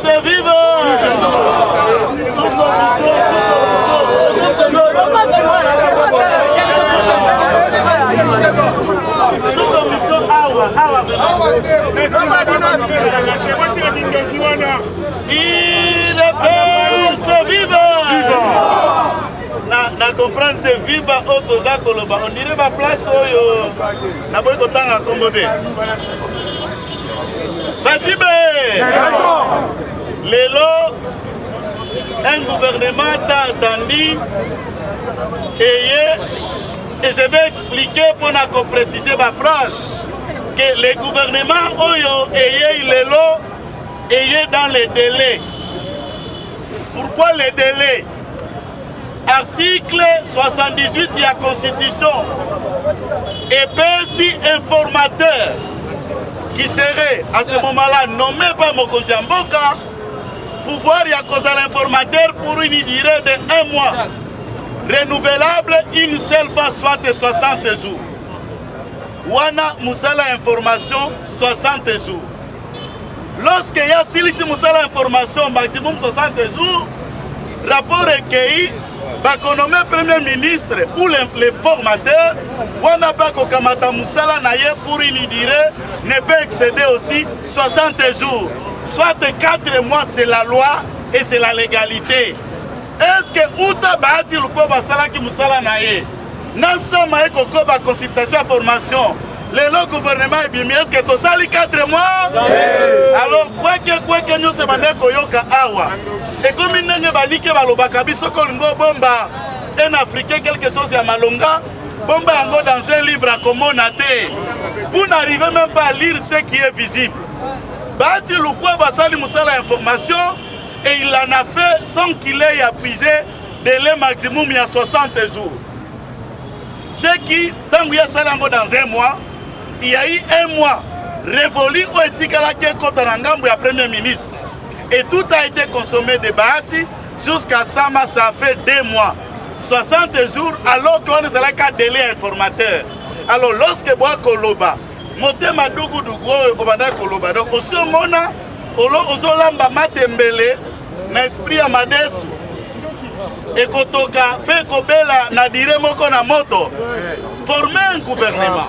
C'est vivant! Il est c'est vivant! Na comprendre te viva auto za koloba on dirait ma place oyo na boy kotanga accommodé Fatibé Lelo un gouvernement t'a attendu et je vais expliquer pour nous préciser ma phrase que le gouvernement oyo lelo dans les délais. Pourquoi les délais? Article 78 de la Constitution et si informateur qui serait à ce moment-là nommé par Mokonzi Mboka, pouvoir y accuser l'informateur pour une durée de 1 mois, renouvelable une seule fois, soit 60 jours. Wana Moussala information 60 jours. Lorsque y a Silisi Moussala information maximum 60 jours, rapport recueilli, va nommer Premier ministre ou les formateurs, Wana Bako Kamata Moussala Naye pour une durée ne peut excéder aussi 60 jours. Soit 4 mois, c'est la loi et c'est la légalité. Est-ce que Outa Bahati Lukoba Salaki Moussala Naye Nansama Eko Koba consultation et formation, le gouvernement est bien, est-ce que tu sali 4 mois? Alors, quoi que nous se baneko yoka awa. Et comme il n'y a pas de balobaka biso kolungo bomba, un Africain quelque chose à Malonga, bomba ango dans un livre à commonate. Vous n'arrivez même pas à lire ce qui est visible. Bahati Lukwa Basali Moussala information et il en a fait sans qu'il ait épuisé délai maximum il y a 60 jours. Ce qui, tant qu'il y a ça dans 1 mois, il y a eu 1 mois révolu au Etikala Kotarangambo et Premier ministre. Et tout a été consommé de Bahati jusqu'à Sama, ça a fait 2 mois. 60 jours alors qu'on est là qu'à délai informateur. Alors lorsque Boa Koloba, Motema Dougou Dougou, Obanda Koloba, donc au Somona, Ozolamba Matembele, n'esprit Amadesu, et Kotoka, Pekobela, Nadire Moko na moto, former un gouvernement.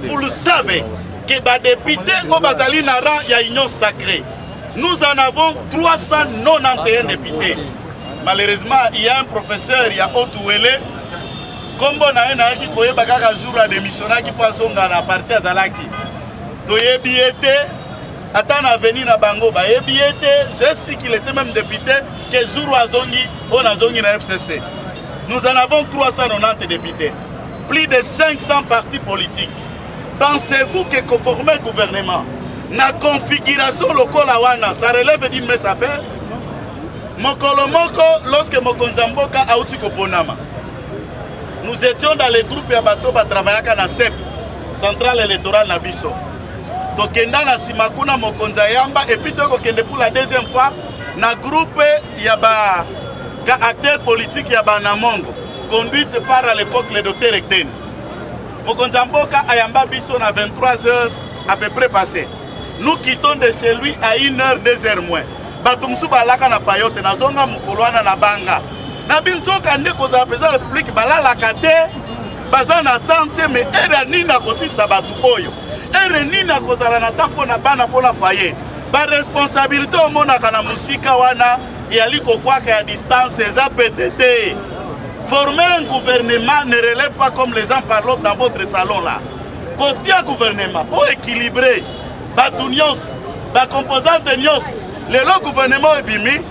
Vous le savez, que les députés au Bazali Nara, il y a une union sacrée. Nous en avons 391 députés. Malheureusement, il y a un professeur, il y a Otouele, comme on a un qui koye bakaka jour à démissionner qui passe à la partie à Zalaki. Toye biete, attends à venir à Bango, ba biete, je sais qu'il était même député, que jour à Zongi, on a Zongi na FCC. Nous en avons 390 députés, plus de 500 partis politiques. Pensez-vous que conformer le gouvernement, la configuration locale à Wana, ça relève d'une messe à faire? Mokolomoko, lorsque Mokonzi Mboka a outi Koponama, nous étions dans les groupes à bateau pour travailler à la CEP, centrale électorale Nabiso. Donc, na Simakuna Mokonzi Yamba, et puis pour la 2e fois, dans le groupe, il y a des acteurs politiques, il y a Namongo, conduite par à l'époque le docteur Ekten. Mokonzi Mboka a Yamba Biso à 23 heures à peu près passé. Nous quittons de chez lui à 1 heure, 2 heures moins. Batumsu balaka na payote na zonga mukolwana na banga. Na bintoka ndeko za pesa République balala kate bazana tante mais era nina kosi sabatu oyo. Era nina kozala na tampo na bana pona foyer. Ba responsabilité au mona kana musika wana yali kokwaka ya distance za PTT. Former un gouvernement ne relève pas comme les gens parlent dans votre salon là. Côté gouvernement, pour équilibrer, batunios, ba composante nios, le gouvernement est bimi,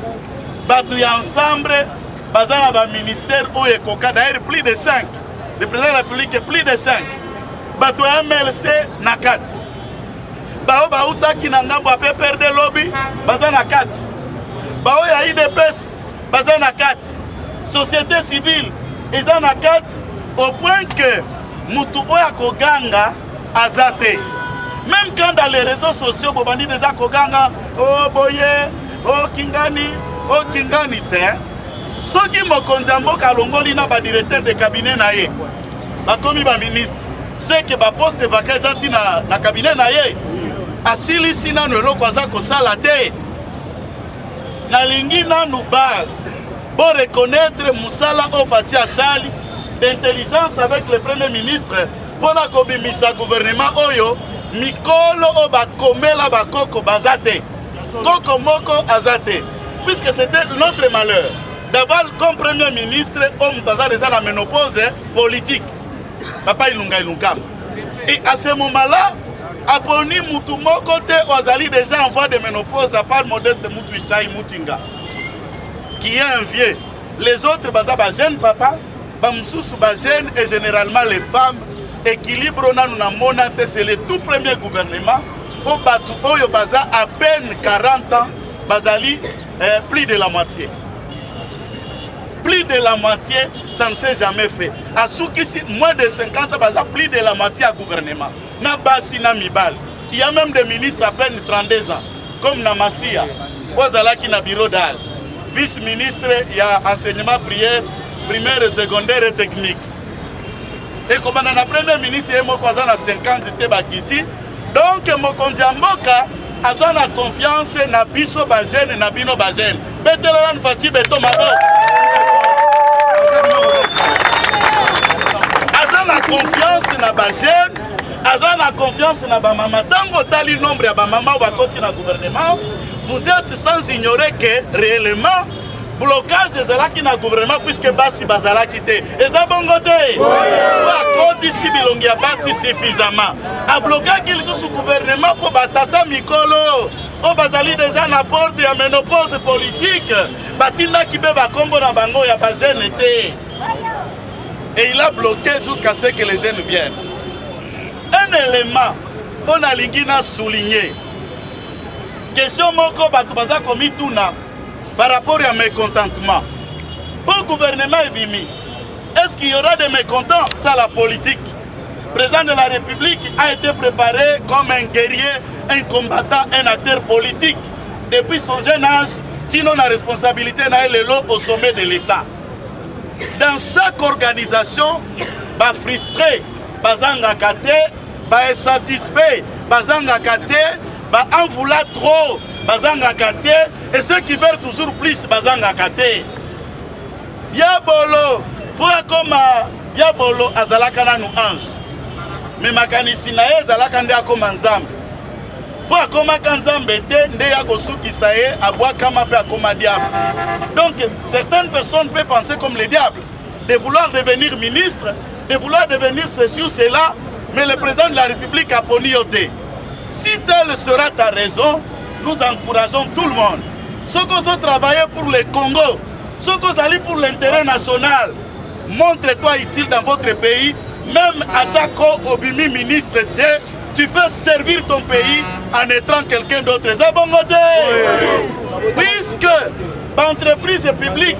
batu ensemble, bazana ba ministère ou ekoka d'ailleurs plus de 5. Le président de la République est plus de 5. Batu MLC na 4. Bao ba utaki na ngambo ape perdre lobby, bazana 4. Bao ya IDPS, bazana 4. Société civile, ils en a 4 au point que Moutou Oya Koganga a zaté. Même quand dans les réseaux sociaux, Bobandi déjà Koganga, oh boye, oh Kingani, te. Ce qui m'a condamné à l'ongoli na ba directeur de cabinet naé, ba komi ba ministre, c'est que ba poste vacant na cabinet naé, asili sina no lo kwaza ko sala te. nalingi nanu base pour reconnaître Moussala Ofati Asali d'intelligence avec le Premier ministre pour la kobimisa gouvernement Oyo Mikolo Obakomela Bakoko Bazate Koko Moko Azate, puisque c'était notre malheur d'avoir comme Premier ministre homme Taza déjà la ménopause politique. Papa Ilunga Ilunkam. Et à ce moment-là, Aponi Moutumo côté Ozali déjà en voie de ménopause à part Modeste Moutuishaï Moutinga, qui est un vieux. Les autres, bah jeunes papa, Bamsous, jeunes et généralement les femmes. Équilibre, c'est le tout premier gouvernement. Au Batu, Oyo Baza, à peine 40 ans, Bazali, plus de la moitié. Plus de la moitié, ça ne s'est jamais fait. À Soukisi, moins de 50 ans, Baza, plus de la moitié à gouvernement. Nabasi, Namibal. Il y a même des ministres à peine 32 ans, comme Namassia, Ozalaki na bureau d'âge. Vice-ministre, il y a enseignement prière, primaire, secondaire et technique. Et comme on a premier ministre, il y a 50 Tebakiti. Donc, Mokondi Mboka a confiance na biso bagène na bino bagène. Betelan Fati Beto Mabo. A confiance na bagène, a confiance na bamama. Tango tali nombre ya bamama ou bakoti na gouvernement, vous êtes sans ignorer que réellement blocage ezalaki na gouvernement puisque basi bazalaki te. Eza bongo te. Akoti si bilongi ya basi suffisamment. A blocaki lisusu gouvernement pour batata mikolo. O bazali déjà na porte ya ménopause politique. Batinda kibe bakombo na bango ya bazene te. Et il a bloqué jusqu'à ce que les jeunes viennent. Un élément on a lingina souligné. Question moko batu baza komi tuna. Par rapport à mécontentement, pour le gouvernement Ebimi, est-ce qu'il y aura des mécontents? Ça, la politique. Le président de la République a été préparé comme un guerrier, un combattant, un acteur politique. Depuis son jeune âge, Tino a responsabilité au sommet de l'État. Dans chaque organisation, bah frustré, bazanga kate, bah insatisfait, bazanga kate, bah en voulant trop. Bazanga kate, et ceux qui veulent toujours plus bazanga kate. Yabolo, pour comme Yabolo azalaka nu ange. Mais makanisi na azalaka nde akoma nzambe. Pour akoma kanzambe te nde ya kosukisa ye abwaka mape akoma diable. Donc certaines personnes peuvent penser comme les diables, de vouloir devenir ministre, de vouloir devenir ceci ou cela, mais le président de la République a poni yote. Si telle sera ta raison, nous encourageons tout le monde. Ceux qui ont travaillé pour le Congo, ceux qui ont allé pour l'intérêt national, montre-toi utile dans votre pays. Même attaquant au bimi ministre, tu peux servir ton pays en étant quelqu'un d'autre. C'est bon côté. Puisque l'entreprise publique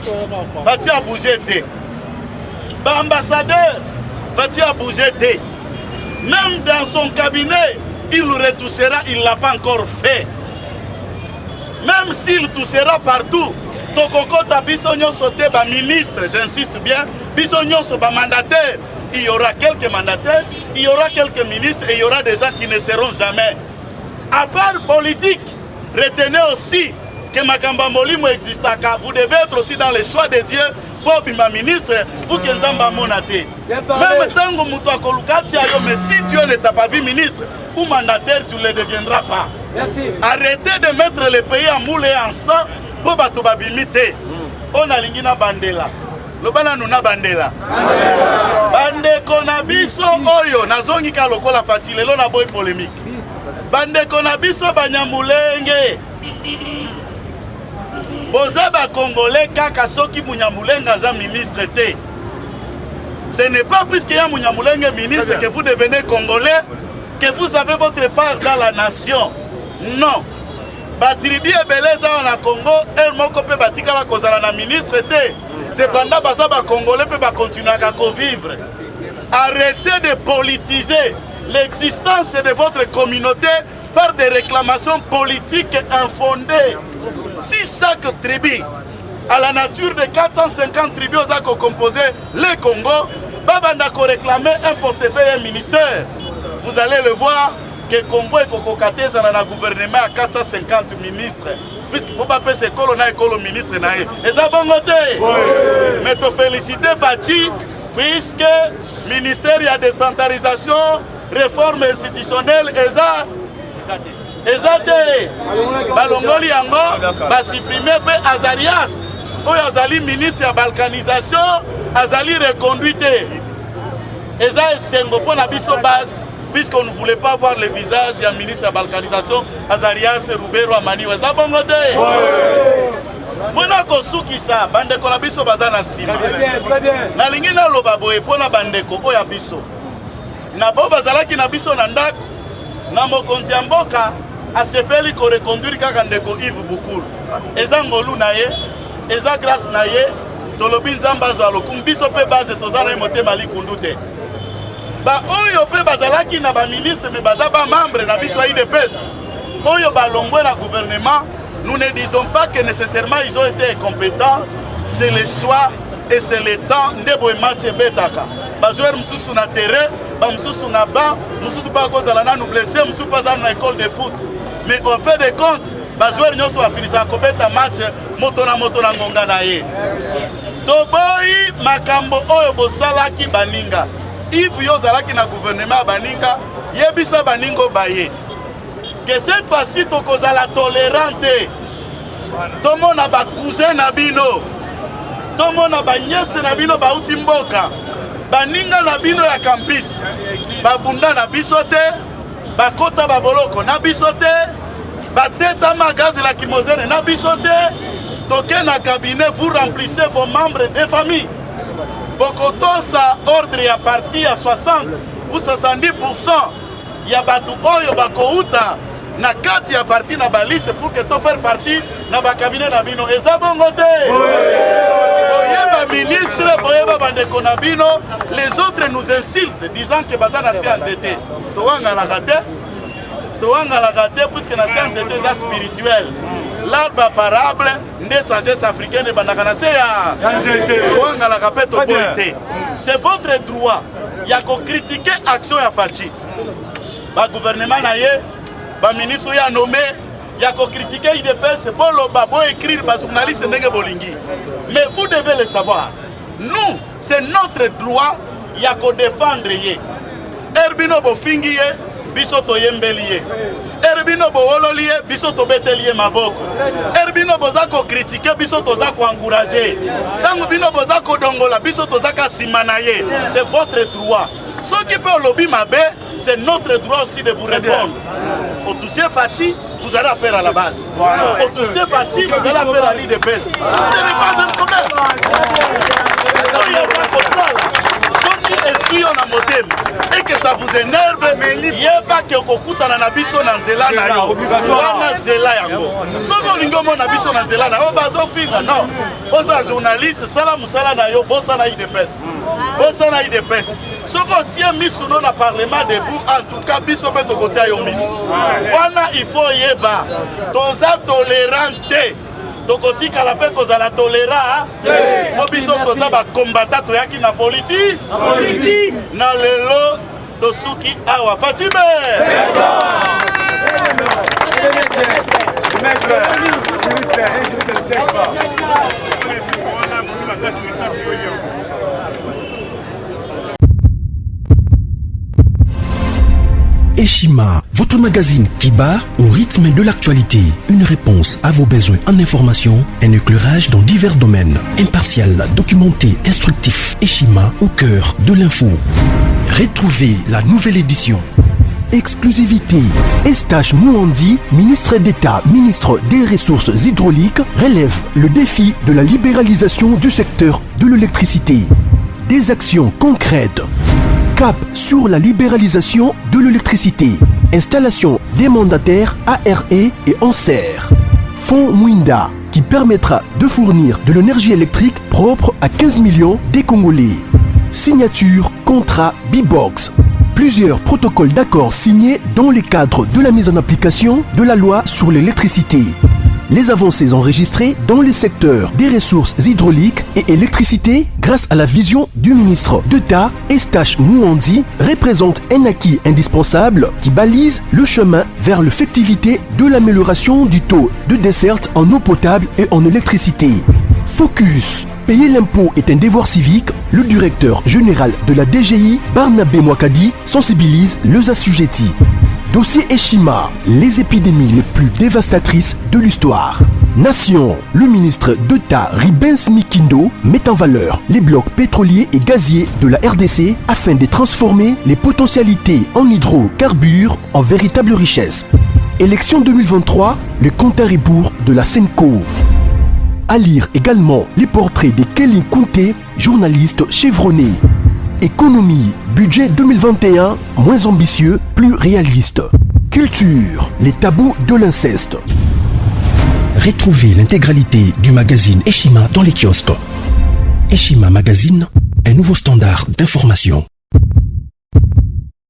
va bouger, l'ambassadeur va bouger. Même dans son cabinet, il retouchera, il ne l'a pas encore fait. Même s'il touchera partout, Tokokota Bisogno sauté ba ministre, j'insiste bien, Bisogno so ba mandataire, il y aura quelques mandataires, il y aura quelques ministres et il y aura des gens qui ne seront jamais. À part politique, retenez aussi que Makamba Molimo existe. Vous devez être aussi dans le choix de Dieu pour bima ministre pour que Nzamba monate. Même tango muto akolukati ayo, mais si Dieu ne t'a pas vu ministre ou mandataire, tu ne le deviendras pas. Merci. Arrêtez de mettre le pays en moule et en sang pour bato babimite. On a lingina bandela. Lobana nuna bandela. Bande konabiso oyo nazongi ka lokola fatile lo na boy polémique. Bande konabiso banyamulenge. Bozaba congolais kaka soki munyamulenga za ministre te. Ce n'est pas puisqu'il y a munyamulenge ministre que vous devenez congolais, que vous avez votre part dans la nation. Non. Batribi et beleza en Congo, elle moko pe batika la kozala na ministre te. Cependant, bazaba congolais peut continuer à vivre. Arrêtez de politiser l'existence de votre communauté par des réclamations politiques infondées. Si chaque tribu a la nature de 450 tribus qui composent le Congo, Babandako réclamer un portefeuille et un ministère. Vous allez le voir que Congo et Kokokate dans le gouvernement à 450 ministres. puisque faut pas passer école na école ministre na ye eza bongo te mais to féliciter Fachi puisque ministère ya décentralisation réforme institutionnelle eza te balongoli yango basupprime mpe Azarias oyo azali ministre ya balkanisation azali reconduit te eza esengo mpo na biso base puisqu'on ne voulait pas voir le visage du ministre de la balkanisation, Azarias Roubero Amaniwa. C'est bon côté. Pona kosukisa bandeko la biso bazana sima. Na lingi na loba boye pona bandeko oya biso. Na bo bazalaki na biso na ndako na mokonzi ya mboka asepeli ko reconduire kaka ndeko Yves Bukulu. Eza ngolu na ye, eza grâce na ye, tolobi nzamba zo alokum biso pe base tozana motema likundu te. Ba oyo pe bazalaki na ba ministre mais baza ba membre na biso IDPS oyo balongwe na gouvernement. Nous ne disons pas que nécessairement ils ont été compétents, c'est le choix et c'est le temps ndebo match betaka ba joueur mususu na terrain ba mususu na banc mususu pa cause la nous blessé mususu pas dans l'école de foot mais au fait de compte ba joueur nyonso ba finisa ko beta match moto na ngonga na ye to boy makambo oyo bosalaki baninga. If yo zalaki na gouvernement baninga, yebisa baningo baye. Que cette fois-ci tokoza la tolérante. Tomo na ba cousin na bino. Tomo na ba nièce na bino ba uti mboka. Baninga na bino ya campus. Ba bunda na bisote, ba kota ba boloko na bisote, ba teta magazi la kimozene na bisote. Toke na cabinet vous remplissez vos membres de famille. Bokotosa ordre ya parti à 60 ou 70%. Ya batu oyo bakouta na kati ya parti na ba liste pour que to faire partie na ba cabinet na bino. Eza bongo te. Boyeba ministre, boyeba bandeko na bino, les autres nous insultent disant que bazana si entêté. Toanga la gâté puisque na science était spirituel. L'arbre parable des sagesse africaine et bandakanase ya toanga la rapeto poité. C'est votre droit. Il y a qu'on critiquer action ya Fachi. Ba gouvernement na ye, ba ministre ya nommé, il y a qu'on critiquer IDPS, bolo babo écrire ba journaliste ndenge bolingi. Mais vous devez le savoir. Nous, c'est notre droit, il y a qu'on défendre ye. Erbino bofingi ye, biso toyembeli ye. Erbino boololiye, biso tobeteliye maboko. Erbino bozako critiquer, biso tozako encourager. Tango bino bozako dongola, biso tozaka simanaye. C'est votre droit. Ceux qui peuvent lobby mabe, c'est notre droit aussi de vous répondre. Au toucher Fachi, vous allez faire à la base. Au toucher Fachi, vous allez faire à l'IDPS. Ce n'est pas un problème. Et que ça vous énerve, il n'y a pas que vous na biso na nzela na yo. Wana zela yango. Soko lingomo na biso na nzela na yo bazo finga non. Oza journaliste sala musala na yo bossa na IDPS. Bossa na IDPS. Soko tie misu no na parlement debout en tout cas biso pe to kotia yo misu. Wana il faut yeba. Toza tolérante. Tokotika la pe kozala tolera mobiso toza ba combattant toyaki na politique na lelo tosuki awa Fatime Eshima, votre magazine qui bat au rythme de l'actualité. Une réponse à vos besoins en information, un éclairage dans divers domaines. Impartial, documenté, instructif. Eshima au cœur de l'info. Retrouvez la nouvelle édition. Exclusivité. Estache Mouandi, ministre d'État, ministre des Ressources hydrauliques, relève le défi de la libéralisation du secteur de l'électricité. Des actions concrètes. Cap sur la libéralisation de l'électricité. Installation des mandataires ARE et Anser. Fonds Mwinda qui permettra de fournir de l'énergie électrique propre à 15 millions des Congolais. Signature contrat B-Box. Plusieurs protocoles d'accord signés dans le cadre de la mise en application de la loi sur l'électricité. les avancées enregistrées dans les secteurs des ressources hydrauliques et électricité grâce à la vision du ministre d'État Eustache Mouandi représentent un acquis indispensable qui balise le chemin vers l'effectivité de l'amélioration du taux de desserte en eau potable et en électricité. Focus. Payer l'impôt est un devoir civique. Le directeur général de la DGI, Barnabé Mwakadi, sensibilise les assujettis. Dossier Eshima, les épidémies les plus dévastatrices de l'histoire. Nation, le ministre d'État Ribens Mikindo met en valeur les blocs pétroliers et gaziers de la RDC afin de transformer les potentialités en hydrocarbures en véritable richesse. Élection 2023, le compte à rebours de la Senco. À lire également les portraits de Kelly Kounté, journaliste chevronné. Économie, budget 2021, moins ambitieux, plus réaliste. Culture, les tabous de l'inceste. Retrouvez l'intégralité du magazine Eshima dans les kiosques. Eshima Magazine, un nouveau standard d'information.